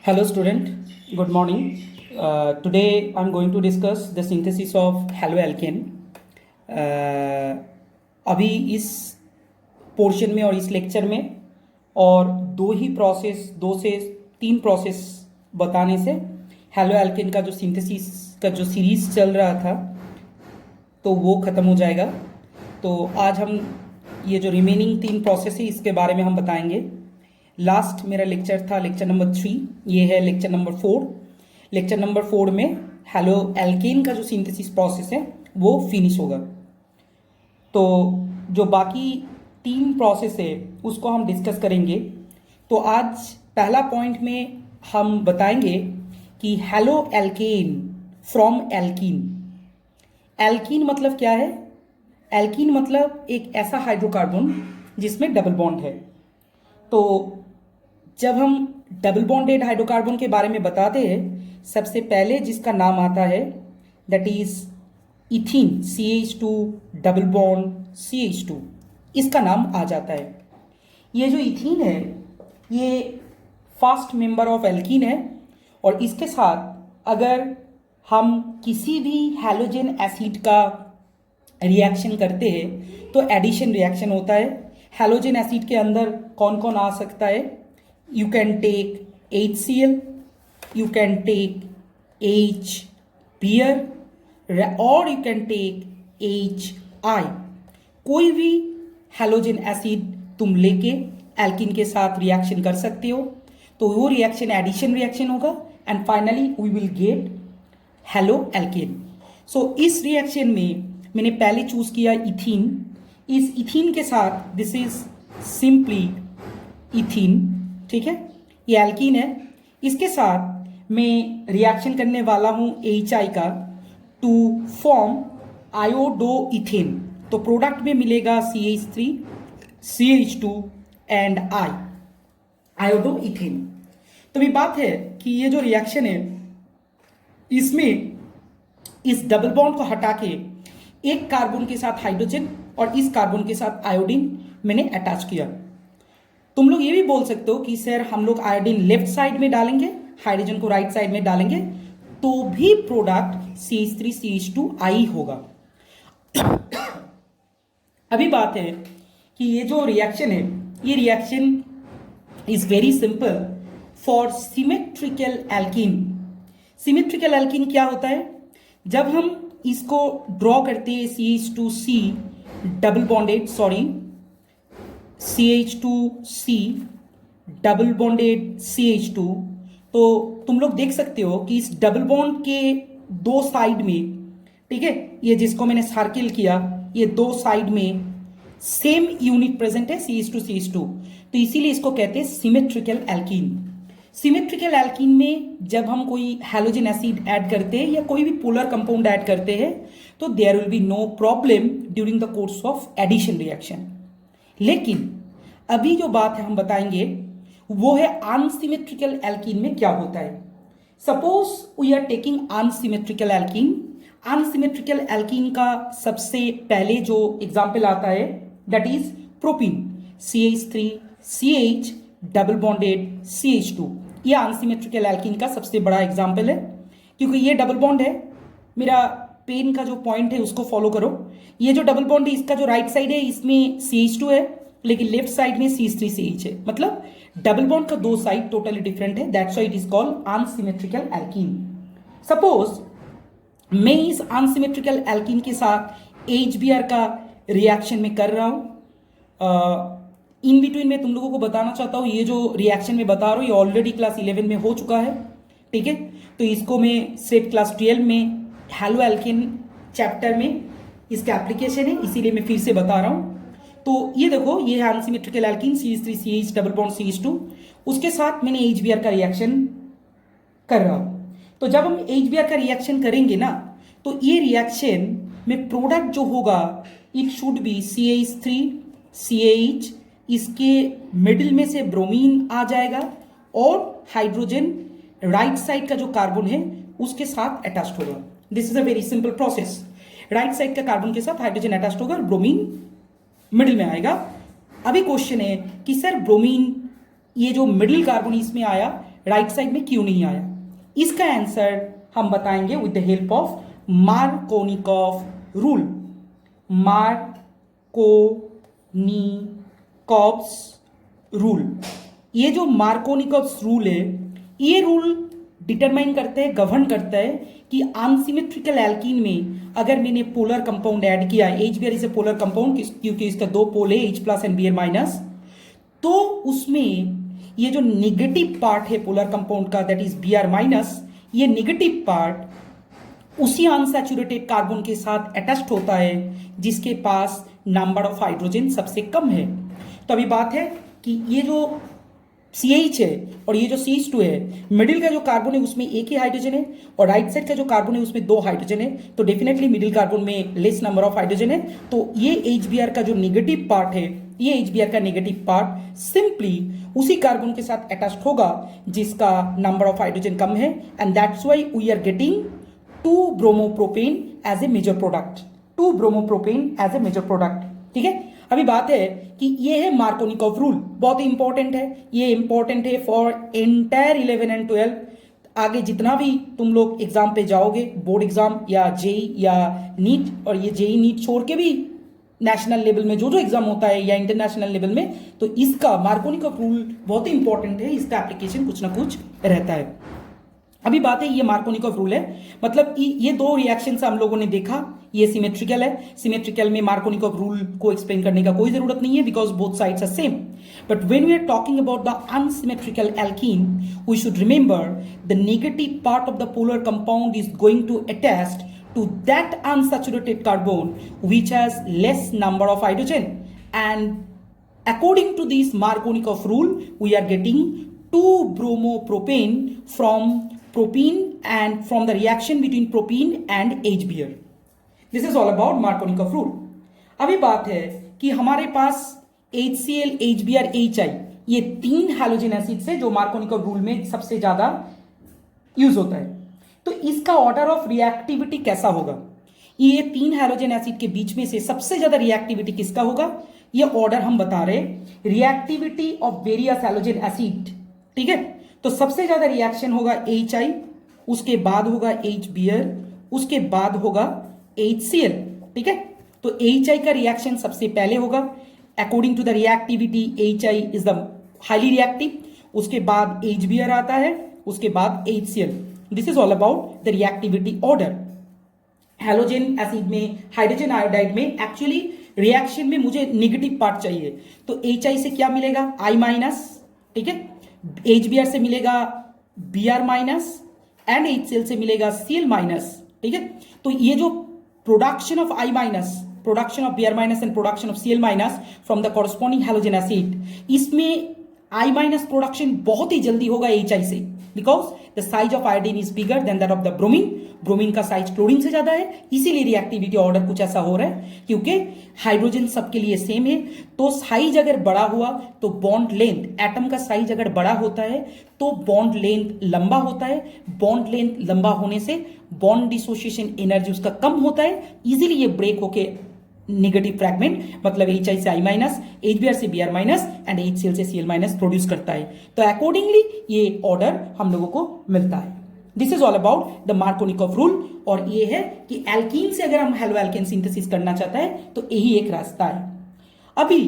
Hello student, good morning. Today I'm going to discuss the synthesis of haloalkane. अभी इस portion में और इस लेक्चर में और दो से तीन प्रोसेस बताने से हैलोएल्केन का जो सिंथेसिस का जो सीरीज चल रहा था तो वो ख़त्म हो जाएगा। तो आज हम ये जो रिमेनिंग तीन प्रोसेस है इसके बारे में हम बताएंगे। लास्ट मेरा लेक्चर था लेक्चर नंबर 3, ये है लेक्चर नंबर 4। लेक्चर नंबर 4 में हैलोएल्केन का जो सिंथेसिस प्रोसेस है वो फिनिश होगा। तो जो बाकी तीन प्रोसेस है उसको हम डिस्कस करेंगे। तो आज पहला पॉइंट में हम बताएंगे कि हैलोएल्केन फ्रॉम एल्कीन। एल्कीन मतलब क्या है? एल्कीन मतलब एक ऐसा हाइड्रोकार्बन जिसमें डबल बॉन्ड है। तो जब हम डबल बॉन्डेड हाइड्रोकार्बन के बारे में बताते हैं सबसे पहले जिसका नाम आता है that is ethene, CH2 double bond CH2, इसका नाम आ जाता है। ये जो इथीन है ये फर्स्ट मेंबर ऑफ एल्कीन है और इसके साथ अगर हम किसी भी हैलोजन एसिड का रिएक्शन करते हैं तो एडिशन रिएक्शन होता है। हैलोजन एसिड के अंदर कौन कौन आ सकता है? You can take HCl, you can take H beer और you can take HI। कोई भी हैलोजन एसिड तुम लेके एल्कीन के साथ रिएक्शन कर सकते हो तो वो रिएक्शन एडिशन रिएक्शन होगा and finally we will get haloalkane. So इस रिएक्शन में मैंने पहले चूज किया इथीन। इस इथीन के साथ दिस इज सिंपली इथीन, ठीक है, ये एल्कीन है। इसके साथ मैं रिएक्शन करने वाला हूं HI का टू फॉर्म आयोडोइथेन। तो प्रोडक्ट में मिलेगा CH3 CH2 एंड I, आयोडोइथेन। तो ये बात है कि ये जो रिएक्शन है इसमें इस डबल बॉन्ड को हटा के एक कार्बन के साथ हाइड्रोजन और इस कार्बन के साथ आयोडीन मैंने अटैच किया। तुम लोग ये भी बोल सकते हो कि सर हम लोग आयोडीन लेफ्ट साइड में डालेंगे, हाइड्रोजन को राइट साइड में डालेंगे तो भी प्रोडक्ट CH3 CH2I होगा। अभी बात है कि ये जो रिएक्शन है ये reaction is very simple for symmetrical alkene. Symmetrical alkene क्या होता है? जब हम इसको ड्रॉ करते हैं CH2C double bonded CH2C double bonded CH2, तो तुम लोग देख सकते हो कि इस डबल बॉन्ड के दो साइड में, ठीक है, ये जिसको मैंने सर्किल किया ये दो साइड में सेम यूनिट प्रेजेंट है CH2 तो इसीलिए इसको कहते हैं सिमेट्रिकल एल्कीन। सिमेट्रिकल एल्कीन में जब हम कोई हैलोजन एसिड ऐड करते हैं या कोई भी पोलर कंपाउंड ऐड करते हैं तो there will be no problem during the course of addition reaction. लेकिन अभी जो बात है हम बताएंगे वो है अनसिमेट्रिकल एल्कीन में क्या होता है। Suppose we are taking unsymmetrical alkene. Unsymmetrical alkene का सबसे पहले जो एग्जांपल आता है that is propene, CH3 CH double bonded CH2। यह अनसिमेट्रिकल एल्कीन का सबसे बड़ा एग्जांपल है क्योंकि ये डबल बॉन्ड है। मेरा पेन का जो पॉइंट है उसको फॉलो करो। ये जो डबल बॉन्ड है इसका जो राइट साइड है इसमें CH2 है लेकिन लेफ्ट साइड में CH3 CH है, मतलब डबल बॉन्ड का दो साइड टोटली डिफरेंट है। That's why it is called unsymmetrical alkene. Suppose मैं इस अनसिमेट्रिकल एल्कीन के साथ HBr का रिएक्शन में कर रहा हूं। इन बिटवीन में तुम लोगों को बताना चाहता हूं ये जो रिएक्शन में बता रहा हूं ये ऑलरेडी क्लास 11 में हो चुका है, ठीक है। तो इसको मैं सिर्फ क्लास 12 में हैलोएल्केन चैप्टर में इसका एप्लीकेशन है इसीलिए मैं फिर से बता रहा हूं। तो ये देखो ये है unsymmetrical alkene CH3 CH double bond CH2, उसके साथ मैंने HBr का रिएक्शन कर रहा हूं। तो जब हम HBr का रिएक्शन करेंगे ना तो ये रिएक्शन में प्रोडक्ट जो होगा it should be CH3 CH, इसके मिडिल में से ब्रोमीन आ जाएगा और हाइड्रोजन राइट साइड का जो कार्बन है उसके साथ अटैच्ड होगा। This is a very simple process. Right side का कार्बन के साथ हाइड्रोजन अटैच्ड होगा और ब्रोमीन मिडिल में आएगा। अभी क्वेश्चन है कि सर ब्रोमीन ये जो मिडिल कार्बन इसमें आया, राइट साइड में क्यों नहीं आया? इसका आंसर हम बताएंगे with the help of Markovnikov rule. Markovnikov's rule. ये जो मार्कोनिकॉफ्स रूल है, ये रूल डिटरमाइन करते हैं, गवर्न करता है कि अनसिमेट्रिकल एल्कीन में अगर मैंने पोलर कंपाउंड ऐड किया, HBr is a polar compound क्योंकि इसका दो पोल है H plus and Br minus, तो उसमें ये जो नेगेटिव पार्ट है पोलर कंपाउंड का, दैट इज Br माइनस, ये नेगेटिव पार्ट उसी अनसैचुरेटेड कार्बन के साथ अटैच्ड होता है जिसके पास नंबर ऑफ हाइड्रोजन सबसे कम है। तो अभी बात है कि ये जो CH है और ये जो CH2 है, मिडिल का जो कार्बन है उसमें एक ही हाइड्रोजन है और राइट साइड का जो कार्बन है उसमें दो हाइड्रोजन है, तो डेफिनेटली मिडिल कार्बन में लेस नंबर ऑफ हाइड्रोजन है। तो ये HBr का जो नेगेटिव पार्ट है, ये HBr का नेगेटिव पार्ट सिंपली उसी कार्बन के साथ अटैच्ड होगा जिसका नंबर ऑफ हाइड्रोजन कम है, and that's why we are getting 2 bromopropane as a major product. 2 bromopropane as a major product. ठीक है, अभी बात है कि ये है मार्कोनिकॉफ रूल, बहुत ही इंपॉर्टेंट है, ये इंपॉर्टेंट है फॉर एंटायर 11 एंड 12। आगे जितना भी तुम लोग एग्जाम पे जाओगे, बोर्ड एग्जाम या जेई या नीट, और ये जेई नीट छोड़ के भी नेशनल लेवल में जो जो एग्जाम होता है या इंटरनेशनल लेवल में, तो इसका मार्कोनिकॉफ रूल बहुत ही इंपॉर्टेंट है, इसका एप्लीकेशन कुछ ना कुछ रहता है। अभी बात है, ये मार्कोनिकॉफ रूल है, मतलब कि ये दो रिएक्शन हम लोगों ने देखा, ये सिमेट्रिकल है। सिमेट्रिकल में मार्कोनिकॉफ रूल को एक्सप्लेन करने का कोई जरूरत नहीं है because both sides are same. But when we are talking about the unsymmetrical alkene, we should remember the negative part of the polar compound is going to attach to that unsaturated carbon which has less number of hydrogen, and according to this Markovnikov rule we are getting 2 bromopropane from propene and from the reaction between propene and HBr. This is all about Markovnikov rule. अभी बात है कि हमारे पास HCl, HBr, HI ये 3 halogen acids है जो Markovnikov rule में सबसे ज्यादा यूज होता है। तो इसका ऑर्डर ऑफ रिएक्टिविटी कैसा होगा? ये 3 हैलोजन एसिड के बीच में से सबसे ज्यादा रिएक्टिविटी किसका होगा? ये ऑर्डर हम बता रहे, reactivity of various halogen acid. ठीक है, तो सबसे ज्यादा रिएक्शन होगा HI, उसके बाद होगा HBr, उसके बाद होगा HCl। ठीक है, तो HI का रिएक्शन सबसे पहले होगा। According to the reactivity HI is the highly reactive, उसके बाद HBr आता है, उसके बाद HCl। This is all about the reactivity order. Halogen acid में, हाइड्रोजन आयोडाइड में एक्चुअली रिएक्शन में मुझे नेगेटिव पार्ट चाहिए, तो HI से क्या मिलेगा? I minus. ठीक है, HBr से मिलेगा Br माइनस एंड HCl से मिलेगा Cl माइनस। ठीक है, तो ये जो production of I minus, production of Br minus and production of Cl minus from the corresponding halogen acid, इसमें I माइनस प्रोडक्शन बहुत ही जल्दी होगा HI से, because the size of iodine is bigger than that of the bromine. Bromine का size chlorine से ज्यादा है, इसीलिए रिएक्टिविटी ऑर्डर कुछ ऐसा हो रहा है, क्योंकि हाइड्रोजन सबके लिए सेम है। तो साइज अगर बड़ा हुआ तो बॉन्ड लेंथ, एटम का साइज अगर बड़ा होता है तो बॉन्ड लेंथ लंबा होता है। बॉन्ड लेंथ लंबा होने से बॉन्ड डिसोसिएशन एनर्जी उसका कम होता है, इजीली ये ब्रेक होके नेगेटिव फ्रैगमेंट, मतलब HI से I माइनस, HBr से Br माइनस एंड HCl से Cl माइनस प्रोड्यूस करता है। तो अकॉर्डिंगली ये ऑर्डर हम लोगों को मिलता है। This is all about the Markovnikov rule. और ये है कि एल्कीन से अगर हम हेलो एल्केन सिंथेसिस करना चाहता है तो यही एक रास्ता है। अभी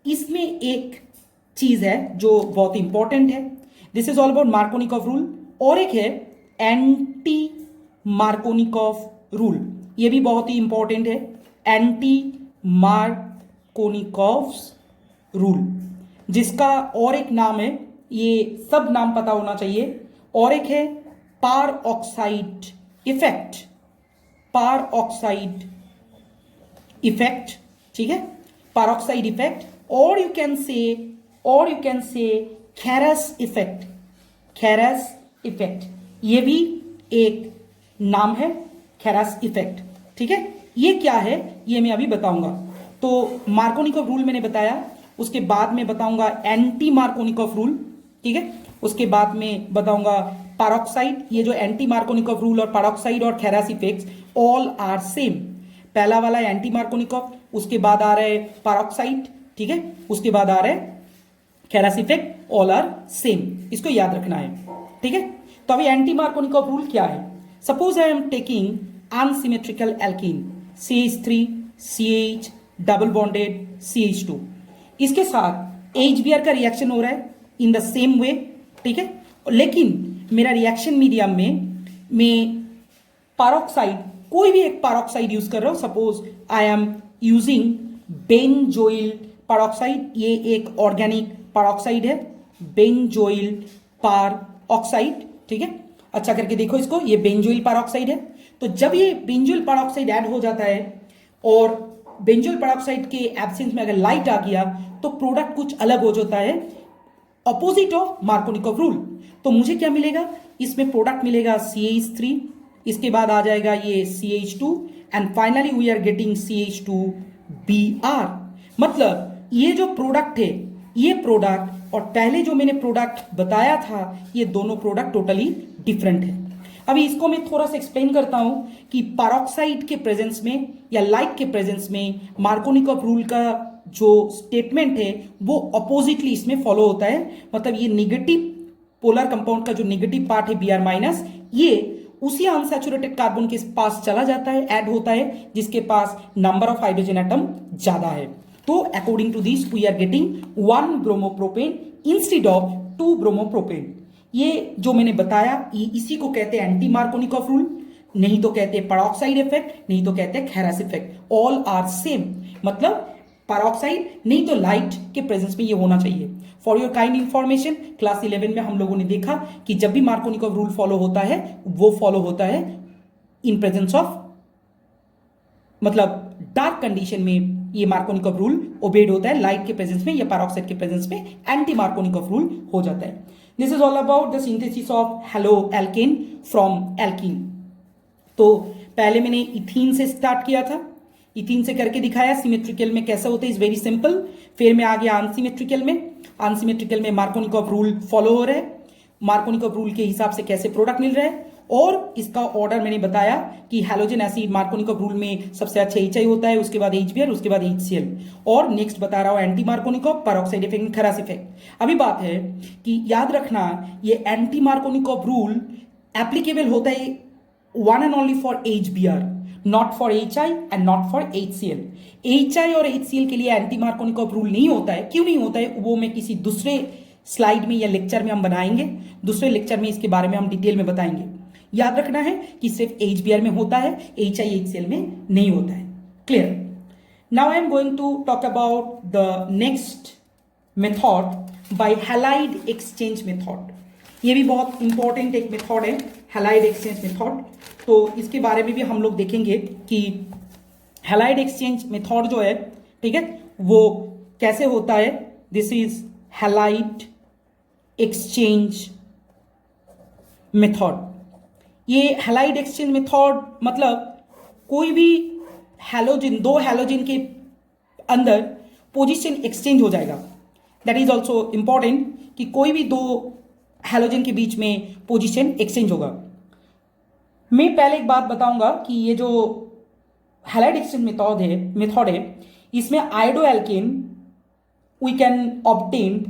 इसमें एक चीज है जो बहुत इंपॉर्टेंट है, this is all about Markovnikov rule, और एक है एंटी मार्कोनिकॉफ रूल, ये भी बहुत ही इंपॉर्टेंट है, एंटी मार्कोनिकॉफ्स रूल, जिसका और एक नाम है, ये सब नाम पता होना चाहिए, और एक है पार ऑक्साइड इफेक्ट। पार ऑक्साइड इफेक्ट, ठीक है, पार ऑक्साइड इफेक्ट, और you can say खेरस effect. खेरस effect ये भी एक नाम है, खेरस इफेक्ट। ठीक है, ये क्या है ये मैं अभी बताऊंगा। तो मार्कोनिकॉफ रूल मैंने बताया, उसके बाद में बताऊंगा एंटी मार्कोनिकॉफ रूल। ठीक है, उसके बाद में बताऊंगा पैरोक्साइड। ये जो एंटी मार्कोनिकॉफ रूल और पैरोक्साइड और खेरस इफेक्ट्स ऑल आर सेम। पहला वाला एंटी मार्कोनिकॉफ, उसके बाद आ रहा है पैरोक्साइड, ठीक है, उसके बाद आ रहा है खेरस इफेक्ट, ऑल आर सेम, इसको याद रखना है, ठीक है। तो अभी एंटी मार्कोनिकॉफ रूल क्या है? Suppose I am taking unsymmetrical alkene CH3 CH double bonded CH2, इसके साथ HBr का रिएक्शन हो रहा है इन द सेम वे, ठीक है। लेकिन मेरा रिएक्शन मीडियम में मैं पैरोक्साइड, कोई भी एक पैरोक्साइड यूज कर रहा हूं, suppose I am using benzoyl peroxide, ये एक ऑर्गेनिक पैरोक्साइड है, बेंजोइल पैरोक्साइड, ठीक है। अच्छा करके देखो इसको, ये बेंजोइल पैरोक्साइड है। तो जब ये बेंजोइल पैरोक्साइड ऐड हो जाता है और बेंजोइल पैरोक्साइड के एब्सेंस में अगर लाइट आ गया तो प्रोडक्ट कुछ अलग हो जाता है, ऑपोजिट ऑफ मार्कोनिकॉफ रूल। तो मुझे क्या मिलेगा? इसमें प्रोडक्ट मिलेगा CH3, इसके बाद आ जाएगा ये CH2 and finally we are getting CH2Br। मतलब ये जो प्रोडक्ट है, ये प्रोडक्ट और पहले जो मैंने प्रोडक्ट बताया था, ये दोनों प्रोडक्ट टोटली डिफरेंट है। अभी इसको मैं थोड़ा सा एक्सप्लेन करता हूं कि पैरोक्साइड के प्रेजेंस में या लाइट के प्रेजेंस में मार्कोनिकॉफ रूल का जो स्टेटमेंट है वो अपोजिटली इसमें फॉलो होता है। मतलब ये नेगेटिव पोलर कंपाउंड का जो नेगेटिव पार्ट है Br माइनस, ये उसी अनसैचुरेटेड कार्बन के पास चला जाता है, ऐड होता है, जिसके पास नंबर ऑफ हाइड्रोजन एटम ज्यादा है। तो according to this we are getting 1 bromopropane instead of 2 bromopropane. ये जो मैंने बताया इसी को कहते हैं एंटी मार्कोनिकॉफ रूल, नहीं तो कहते हैं पैरोक्साइड इफेक्ट, नहीं तो कहते हैं खेरास इफेक्ट। ऑल आर सेम, मतलब पैरोक्साइड नहीं तो लाइट के प्रेजेंस में ये होना चाहिए। For your kind information, class 11 में हम लोगों ने देखा कि जब भी मार्कोनिकॉफ रूल फॉलो होता है वो फॉलो होता है इन प्रेजेंस ऑफ, मतलब डार्क कंडीशन में ये मार्कोनिकॉफ रूल ओबेड होता है, लाइट के प्रेजेंस में या पैरोक्साइड के प्रेजेंस में एंटी मार्कोनिकॉफ रूल हो जाता है। This is all about the synthesis of halo alkane from alkene. तो पहले मैंने इथीन से स्टार्ट किया था, इथीन से करके दिखाया सिमेट्रिकल में कैसे होता है, इज वेरी सिंपल। फिर मैं आ गया अनसिमेट्रिकल में, अनसिमेट्रिकल में मार्कोनिकॉफ रूल फॉलो हो रहा है, मार्कोनिकॉफ रूल के हिसाब से कैसे प्रोडक्ट मिल रहा है, और इसका ऑर्डर मैंने बताया कि हैलोजन एसिड मार्कोनिकॉफ रूल में सबसे अच्छा HI होता है, उसके बाद HBr, उसके बाद HCl, और नेक्स्ट बता रहा हूं anti Markovnikov, peroxide effect, Kharasch effect. अभी बात है कि याद रखना ये एंटी मार्कोनिकॉफ रूल एप्लीकेबल होता है one and only for HBr, not for HI and not for HCl। HI और HCl के लिए एंटी मार्कोनिकॉफ रूल नहीं होता है। क्यों नहीं होता है वो मैं किसी दूसरे स्लाइड में या लेक्चर में हम बनाएंगे, दूसरे लेक्चर में इसके बारे में हम डिटेल में बताएंगे। याद रखना है कि सिर्फ HBr में होता है, HI HCl में नहीं होता है। Clear? Now I am going to talk about the next method by halide exchange method. ये भी बहुत इंपॉर्टेंट एक मेथड है, हैलाइड एक्सचेंज मेथड। तो इसके बारे में भी हम लोग देखेंगे कि हैलाइड एक्सचेंज मेथड जो है, ठीक है, वो कैसे होता है। This is halide exchange method. ये हैलाइड एक्सचेंज मेथड मतलब कोई भी हैलोजन, दो हैलोजन के अंदर पोजीशन एक्सचेंज हो जाएगा। दैट इज ऑल्सो इंपॉर्टेंट कि कोई भी दो हैलोजन के बीच में पोजीशन एक्सचेंज होगा। मैं पहले एक बात बताऊंगा कि ये जो हैलाइड एक्सचेंज मेथड है इसमें iodo alkane we can obtain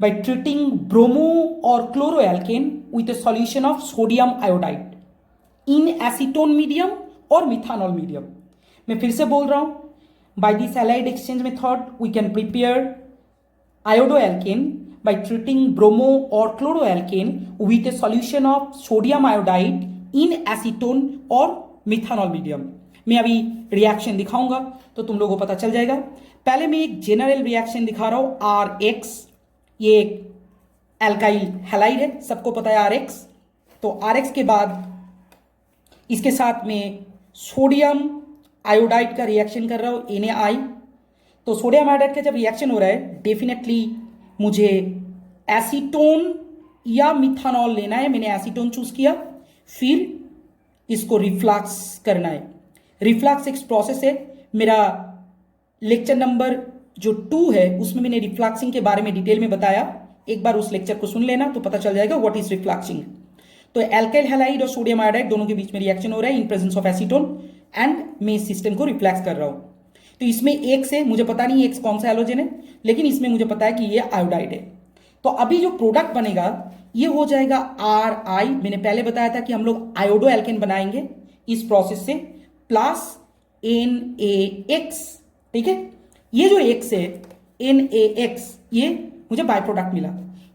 by treating bromo or chloroalkane with a solution of sodium iodide in acetone medium or methanol medium। मैं फिर से बोल रहा हूं, by this halide exchange method we can prepare iodoalkane by treating bromo or chloroalkane with a solution of sodium iodide in acetone or methanol medium। मैं अभी reaction दिखाऊंगा तो तुम लोगों को पता चल जाएगा। पहले मैं एक जनरल रिएक्शन दिखा रहा हूं, RX, ये एक एल्काइल हैलाइड है, सबको पता है RX। तो RX के बाद इसके साथ में सोडियम आयोडाइड का रिएक्शन कर रहा हूं, NaI। तो सोडियम आयोडाइड का जब रिएक्शन हो रहा है डेफिनेटली मुझे एसीटोन या मिथानॉल लेना है। मैंने एसीटोन चूज किया, फिर इसको रिफ्लक्स करना है। रिफ्लक्स एक प्रोसेस है, मेरा लेक्चर नंबर जो 2 है उसमें मैंने रिफ्लक्सिंग के बारे में डिटेल में बताया, एक बार उस लेक्चर को सुन लेना तो पता चल जाएगा व्हाट इज रिफ्लक्सिंग। तो एल्काइल हैलाइड और सोडियम आयोडाइड दोनों के बीच में रिएक्शन हो रहा है in presence of acetone and मैं इस सिस्टम को रिफ्लैक्स कर रहा हूं। तो इसमें एक से मुझे पता नहीं एक्स कौन सा हैलोजन है, लेकिन इसमें मुझे पता है कि ये आयोडाइड है। तो अभी जो प्रोडक्ट बनेगा ये हो जाएगा RI, मैंने पहले बताया था कि हम लोग आयोडो एल्केन बनाएंगे इस प्रोसेस से, प्लस NaX, ठीक है। ये जो X है NaX, ये मुझे बाय प्रोडक्ट मिला।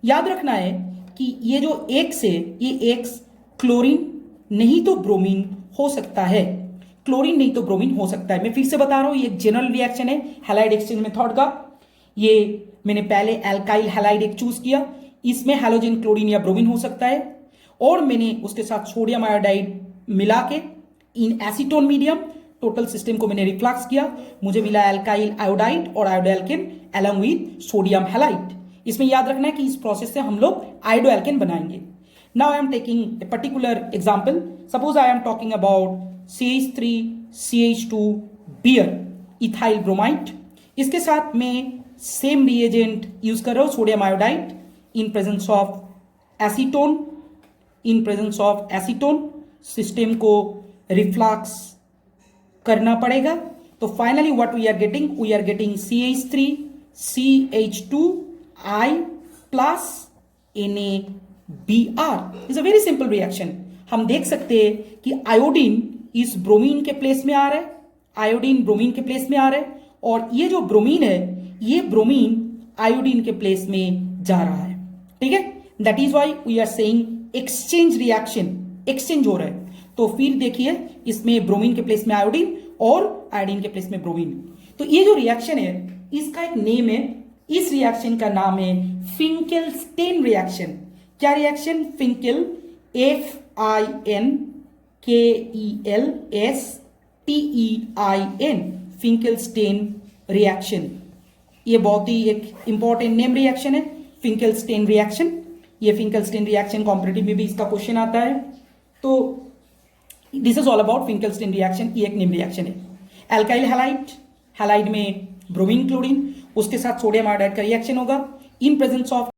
याद रखना है कि ये जो X है ये X क्लोरीन नहीं तो ब्रोमीन हो सकता है, क्लोरीन नहीं तो ब्रोमीन हो सकता है। मैं फिर से बता रहा हूं ये एक जनरल रिएक्शन है हैलाइड एक्सचेंज मेथड का। ये मैंने पहले एल्काइल हैलाइड एक चूज किया, इसमें हैलोजन क्लोरीन या ब्रोमीन हो सकता है, और मैंने उसके साथ सोडियम आयोडाइड मिला के इन एसीटोन मीडियम टोटल सिस्टम को मैंने रिफ्लक्स किया, मुझे मिला एल्काइल आयोडाइड और आयोडोएल्केन अलॉन्ग विद सोडियम हैलाइड। इसमें याद रखना है कि इस प्रोसेस से हम लोग आयोडोएल्केन बनाएंगे। Now I am taking a particular example, suppose I am talking about CH3CH2 B R ethyl bromide. इसके साथ मैं सेम रिएजेंट यूज कर रहा हूं sodium iodide in presence of acetone, in presence of acetone system को reflux करना पड़ेगा। तो finally what we are getting CH3CH2I plus NaBr is a very simple reaction. हम देख सकते हैं कि आयोडीन इस ब्रोमीन के प्लेस में आ रहा है, आयोडीन ब्रोमीन के प्लेस में आ रहा है, और ये जो ब्रोमीन है ये ब्रोमीन आयोडीन के प्लेस में जा रहा है, ठीक है। That is why we are saying exchange reaction, exchange हो रहा है। तो फिर देखिए इसमें ब्रोमीन के प्लेस में आयोडीन और आयोडीन के प्लेस में ब्रोमीन। तो ये जो रिएक्शन है इसका एक नेम है, इस रिएक्शन का नाम है फिंकेल्स्टेन रिएक्शन। क्या reaction? Finkel, FINKELSTEIN, Finkelstein reaction. ये बहुत ही एक इंपॉर्टेंट नेम रिएक्शन है फिंकेल्स्टेन रिएक्शन। ये फिंकेल्स्टेन रिएक्शन कॉम्पिटिटिव में भी इसका क्वेश्चन आता है। तो this is all about Finkelstein reaction. ये एक नेम रिएक्शन है। एल्काइल हैलाइड, हैलाइड में ब्रोमीन क्लोरीन, उसके साथ सोडियम आयोडाइड का रिएक्शन होगा इन प्रेजेंस ऑफ